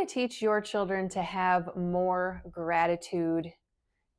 to teach your children to have more gratitude?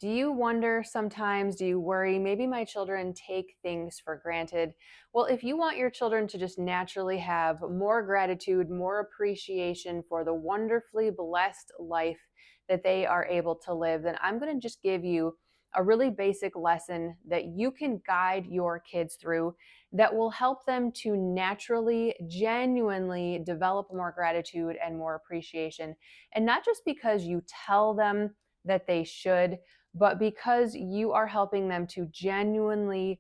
Do you wonder sometimes, do you worry, maybe my children take things for granted? Well, if you want your children to just naturally have more gratitude, more appreciation for the wonderfully blessed life that they are able to live, then I'm going to just give you a really basic lesson that you can guide your kids through that will help them to naturally, genuinely develop more gratitude and more appreciation. And not just because you tell them that they should, but because you are helping them to genuinely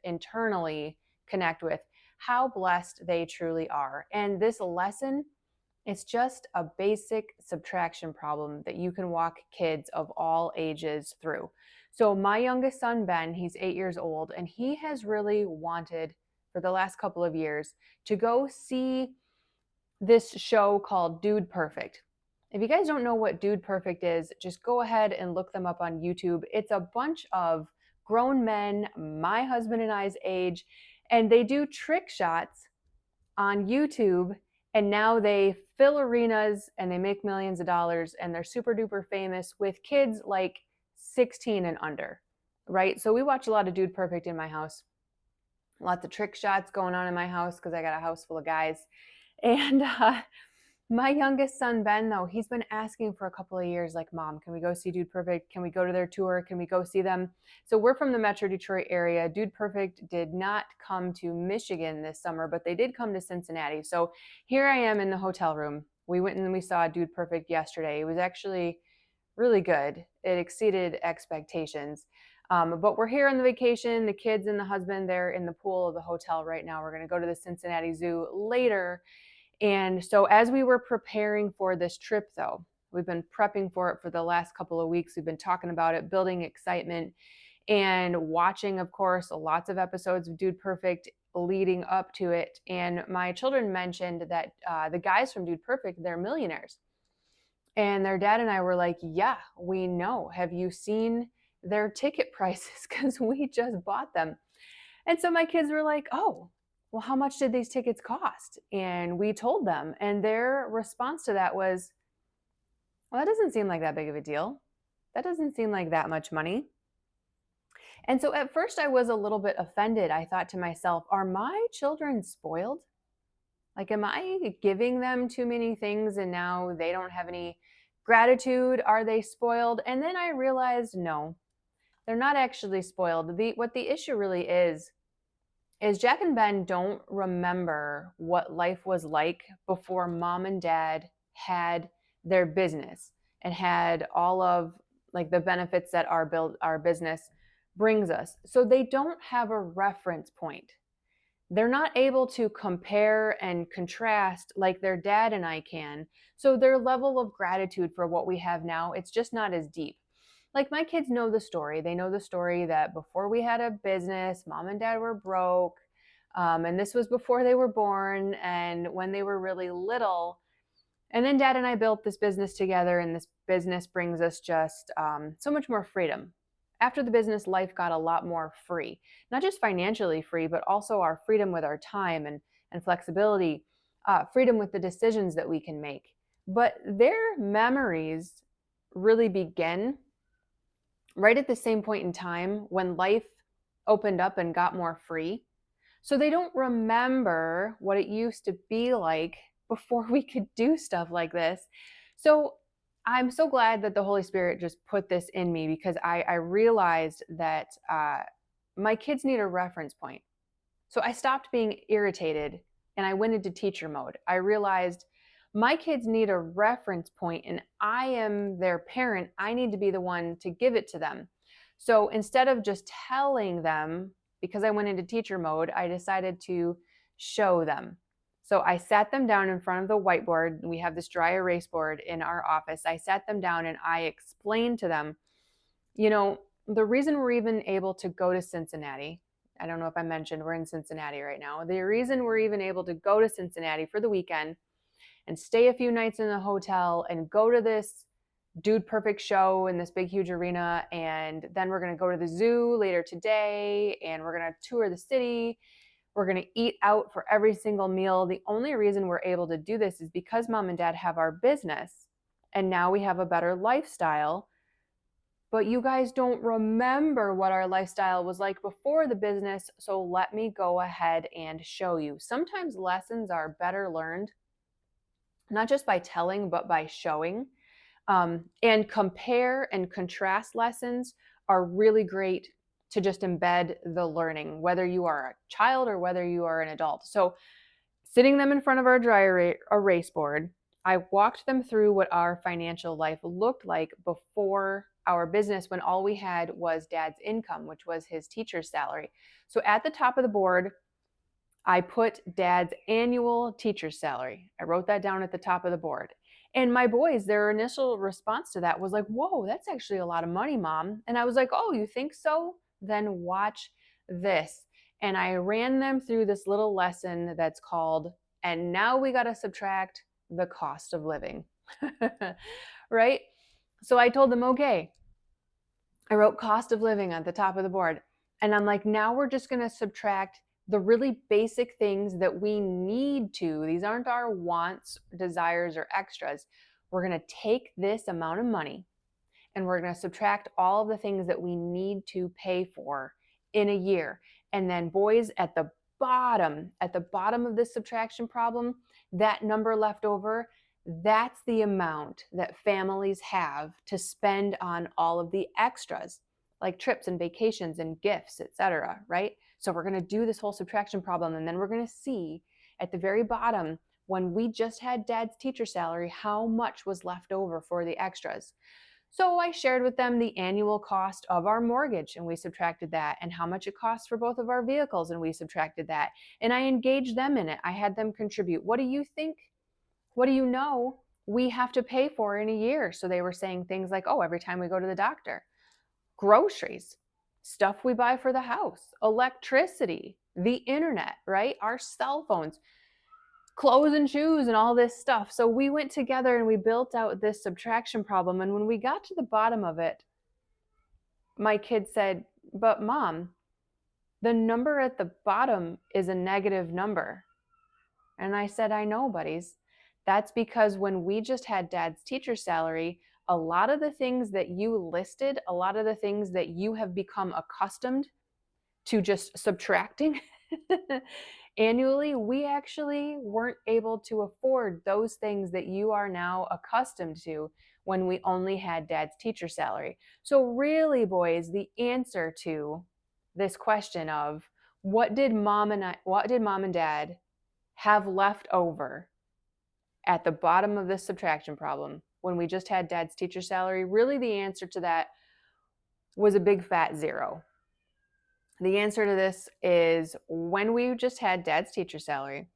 internally connect with how blessed they truly are. And this lesson, it's just a basic subtraction problem that you can walk kids of all ages through. So, my youngest son, Ben, he's 8 years old, and he has really wanted for the last couple of years to go see this show called Dude Perfect. If you guys don't know what Dude Perfect is, just go ahead and look them up on YouTube. It's a bunch of grown men, my husband and I's age, and they do trick shots on YouTube. And now they fill arenas and they make millions of dollars and they're super duper famous with kids like 16 and under, right? So we watch a lot of Dude Perfect in my house. Lots of trick shots going on in my house because I got a house full of guys. And my youngest son, Ben, though, he's been asking for a couple of years, like, Mom, can we go see Dude Perfect? Can we go to their tour? Can we go see them? So we're from the Metro Detroit area. Dude Perfect did not come to Michigan this summer, but they did come to Cincinnati. So here I am in the hotel room. We went and we saw Dude Perfect yesterday. It was actually really good. It exceeded expectations. But we're here on the vacation. The kids and the husband, they're in the pool of the hotel right now. We're going to go to the Cincinnati Zoo later. And so, as we were preparing for this trip, though, we've been prepping for it for the last couple of weeks. We've been talking about it, building excitement, and watching, of course, lots of episodes of Dude Perfect leading up to it. And my children mentioned that the guys from Dude Perfect, they're millionaires. And their dad and I were like, yeah, we know. Have you seen their ticket prices? Because we just bought them. And so my kids were like, oh, well, how much did these tickets cost? And we told them. And their response to that was, well, that doesn't seem like that big of a deal. That doesn't seem like that much money. And so at first I was a little bit offended. I thought to myself, are my children spoiled? Like, am I giving them too many things and now they don't have any gratitude? Are they spoiled? And then I realized, no, they're not actually spoiled. What the issue really is Jack and Ben don't remember what life was like before mom and dad had their business and had all of like the benefits that our business brings us. So they don't have a reference point. They're not able to compare and contrast like their dad and I can. So their level of gratitude for what we have now, it's just not as deep. Like my kids know the story. They know the story that before we had a business, mom and dad were broke. And this was before they were born and when they were really little. And then dad and I built this business together, and this business brings us just so much more freedom. After the business, life got a lot more free, not just financially free, but also our freedom with our time and flexibility, freedom with the decisions that we can make. But their memories really begin right at the same point in time when life opened up and got more free. So they don't remember what it used to be like before we could do stuff like this. So I'm so glad that the Holy Spirit just put this in me because I realized that my kids need a reference point. So I stopped being irritated and I went into teacher mode. I realized my kids need a reference point and I am their parent. I need to be the one to give it to them. So instead of just telling them, because I went into teacher mode, I decided to show them. So I sat them down in front of the whiteboard. We have this dry erase board in our office. I sat them down and I explained to them, the reason we're even able to go to Cincinnati, I don't know if I mentioned we're in Cincinnati right now. The reason we're even able to go to Cincinnati for the weekend and stay a few nights in the hotel and go to this Dude Perfect show in this big, huge arena. And then we're going to go to the zoo later today and we're going to tour the city. We're going to eat out for every single meal. The only reason we're able to do this is because mom and dad have our business, and now we have a better lifestyle. But you guys don't remember what our lifestyle was like before the business, so let me go ahead and show you. Sometimes lessons are better learned, not just by telling, but by showing. And compare and contrast lessons are really great to just embed the learning, whether you are a child or whether you are an adult. So sitting them in front of our dry erase board, I walked them through what our financial life looked like before our business, when all we had was dad's income, which was his teacher's salary. So at the top of the board, I put dad's annual teacher's salary. I wrote that down at the top of the board. And my boys, their initial response to that was like, whoa, that's actually a lot of money, mom. And I was like, oh, you think so? Then watch this. And I ran them through this little lesson that's called, and now we got to subtract the cost of living. Right? So I told them, okay, I wrote cost of living at the top of the board. And I'm like, now we're just going to subtract the really basic things that we need to. These aren't our wants, desires, or extras. We're going to take this amount of money and we're going to subtract all of the things that we need to pay for in a year. And then, boys, at the bottom of this subtraction problem, that number left over, that's the amount that families have to spend on all of the extras, like trips and vacations and gifts, etc., right? So we're going to do this whole subtraction problem, and then we're going to see at the very bottom, when we just had dad's teacher salary, how much was left over for the extras. So I shared with them the annual cost of our mortgage, and we subtracted that, and how much it costs for both of our vehicles, and we subtracted that. And I engaged them in it. I had them contribute. What do you think? What do you know we have to pay for in a year? So they were saying things like, oh, every time we go to the doctor, groceries, stuff we buy for the house, electricity, the internet, right? Our cell phones, clothes and shoes and all this stuff. So we went together and we built out this subtraction problem. And when we got to the bottom of it, my kid said, but mom, the number at the bottom is a negative number. And I said, I know, buddies. That's because when we just had dad's teacher salary, a lot of the things that you listed, a lot of the things that you have become accustomed to just subtracting annually, we actually weren't able to afford those things that you are now accustomed to when we only had dad's teacher salary. So really, boys, the answer to this question of what did mom and dad have left over at the bottom of this subtraction problem when we just had dad's teacher salary, really the answer to that was a big fat zero. The answer to this is when we just had dad's teacher salary,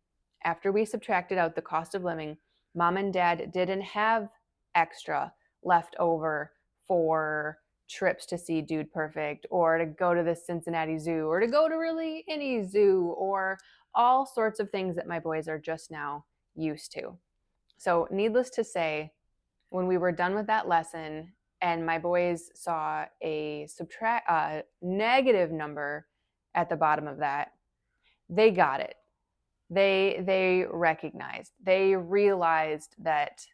after we subtracted out the cost of living, mom and dad didn't have extra left over for trips to see Dude Perfect, or to go to the Cincinnati Zoo, or to go to really any zoo, or all sorts of things that my boys are just now used to. So needless to say, when we were done with that lesson and my boys saw a negative number at the bottom of that, they got it. They recognized. They realized that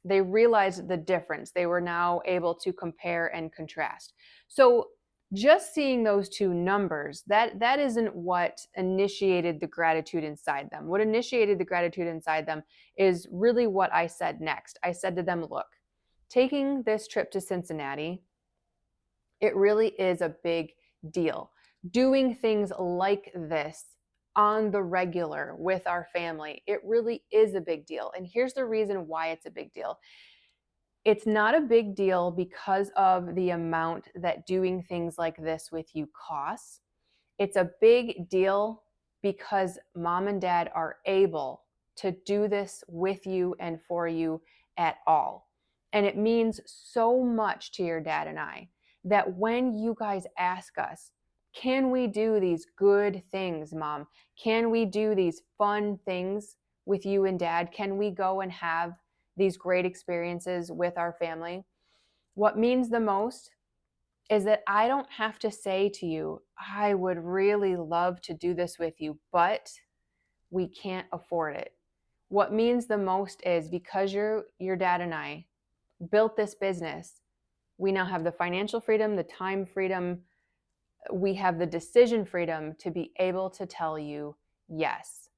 they realized the difference. They were now able to compare and contrast. So just seeing those two numbers, that isn't what initiated the gratitude inside them. What initiated the gratitude inside them is really what I said next. I said to them, look, taking this trip to Cincinnati, it really is a big deal. Doing things like this on the regular with our family, it really is a big deal. And here's the reason why it's a big deal. It's not a big deal because of the amount that doing things like this with you costs. It's a big deal because mom and dad are able to do this with you and for you at all. And it means so much to your dad and I that when you guys ask us, can we do these good things, mom? Can we do these fun things with you and dad? Can we go and have these great experiences with our family? What means the most is that I don't have to say to you, I would really love to do this with you, but we can't afford it. What means the most is because your dad and I built this business, we now have the financial freedom, the time freedom, we have the decision freedom to be able to tell you yes.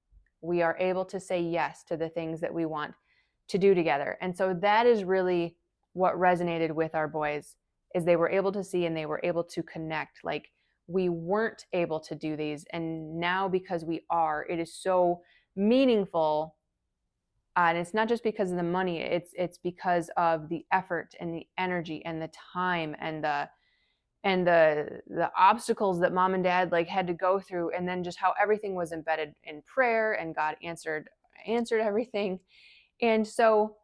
We are able to say yes to the things that we want to do together. And so that is really what resonated with our boys, is they were able to see and they were able to connect. Like, we weren't able to do these, and now because we are, it is so meaningful. And it's not just because of the money, it's because of the effort and the energy and the time and the obstacles that mom and dad like had to go through, and then just how everything was embedded in prayer, and God answered everything. And so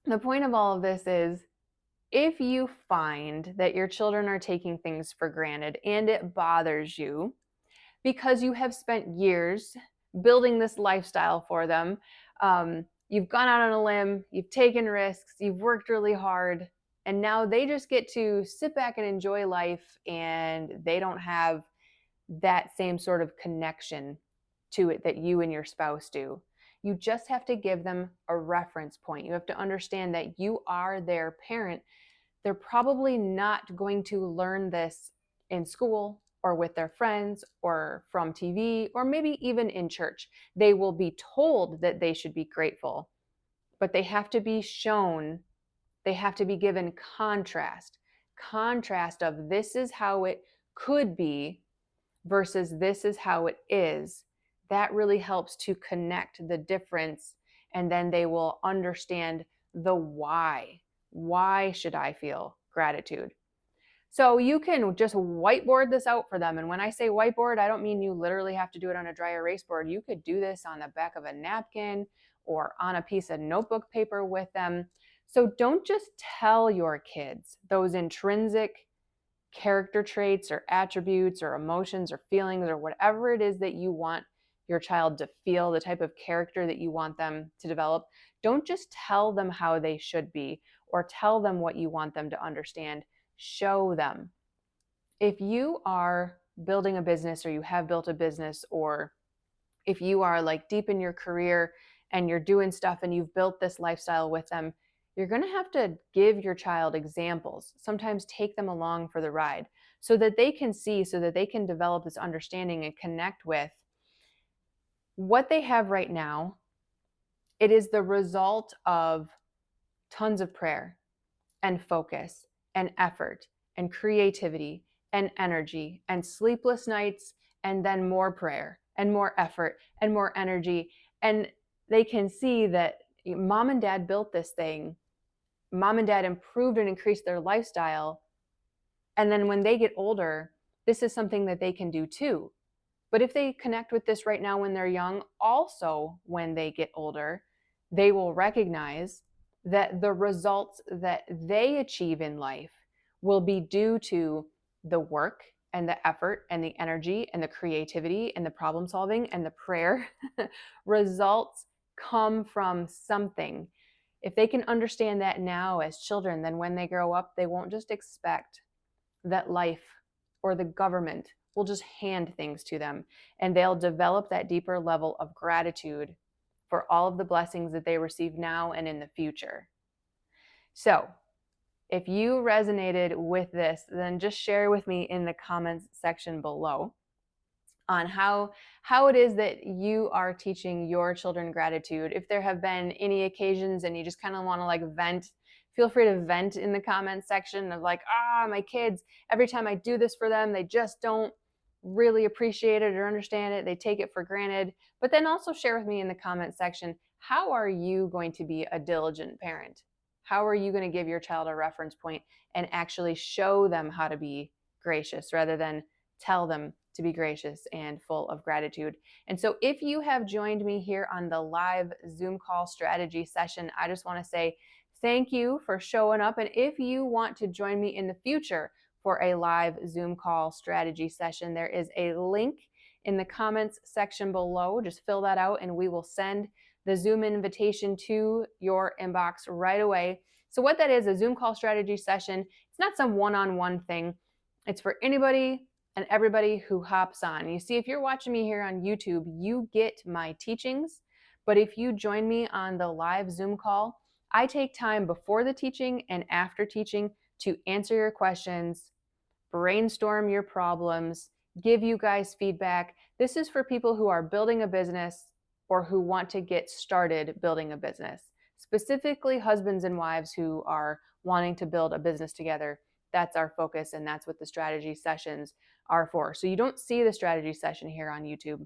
the point of all of this is, if you find that your children are taking things for granted and it bothers you because you have spent years building this lifestyle for them, you've gone out on a limb, you've taken risks, you've worked really hard, and now they just get to sit back and enjoy life, and they don't have that same sort of connection to it that you and your spouse do. You just have to give them a reference point. You have to understand that you are their parent. They're probably not going to learn this in school or with their friends or from TV or maybe even in church. They will be told that they should be grateful, but they have to be shown, they have to be given contrast of this is how it could be versus this is how it is. That really helps to connect the difference, and then they will understand the why. Why should I feel gratitude? So you can just whiteboard this out for them. And when I say whiteboard, I don't mean you literally have to do it on a dry erase board. You could do this on the back of a napkin or on a piece of notebook paper with them. So don't just tell your kids those intrinsic character traits or attributes or emotions or feelings or whatever it is that you want your child to feel, the type of character that you want them to develop. Don't just tell them how they should be or tell them what you want them to understand. Show them. If you are building a business, or you have built a business, or if you are like deep in your career and you're doing stuff and you've built this lifestyle with them, you're going to have to give your child examples. Sometimes take them along for the ride so that they can see, so that they can develop this understanding and connect with what they have right now. It is the result of tons of prayer and focus and effort and creativity and energy and sleepless nights, and then more prayer and more effort and more energy. And they can see that mom and dad built this thing. Mom and dad improved and increased their lifestyle. And then when they get older, this is something that they can do too. But if they connect with this right now when they're young, also when they get older, they will recognize that the results that they achieve in life will be due to the work and the effort and the energy and the creativity and the problem solving and the prayer. Results come from something. If they can understand that now as children, then when they grow up, they won't just expect that life or the government will just hand things to them, and they'll develop that deeper level of gratitude for all of the blessings that they receive now and in the future. So if you resonated with this, then just share with me in the comments section below on how it is that you are teaching your children gratitude. If there have been any occasions and you just kind of want to like vent, feel free to vent in the comments section of like, my kids, every time I do this for them, they just don't really appreciate it or understand it. They take it for granted. But then also share with me in the comments section, how are you going to be a diligent parent? How are you going to give your child a reference point and actually show them how to be gracious rather than tell them to be gracious and full of gratitude? And so if you have joined me here on the live Zoom call strategy session, I just want to say thank you for showing up. And if you want to join me in the future for a live Zoom call strategy session, there is a link in the comments section below. Just fill that out and we will send the Zoom invitation to your inbox right away. So what that is, a Zoom call strategy session, it's not some one-on-one thing. It's for anybody and everybody who hops on. You see, if you're watching me here on YouTube, you get my teachings. But if you join me on the live Zoom call, I take time before the teaching and after teaching to answer your questions, brainstorm your problems, give you guys feedback. This is for people who are building a business or who want to get started building a business, specifically husbands and wives who are wanting to build a business together. That's our focus, and that's what the strategy sessions are for. So you don't see the strategy session here on YouTube.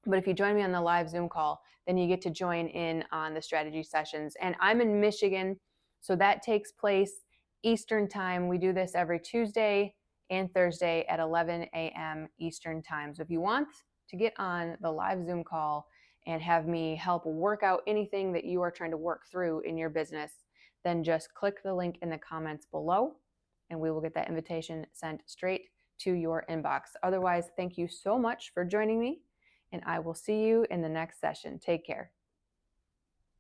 But if you join me on the live Zoom call, then you get to join in on the strategy sessions. And I'm in Michigan, so that takes place Eastern time. We do this every Tuesday and Thursday at 11 a.m. Eastern time. So if you want to get on the live Zoom call and have me help work out anything that you are trying to work through in your business, then just click the link in the comments below and we will get that invitation sent straight to your inbox. Otherwise, thank you so much for joining me, and I will see you in the next session. Take care.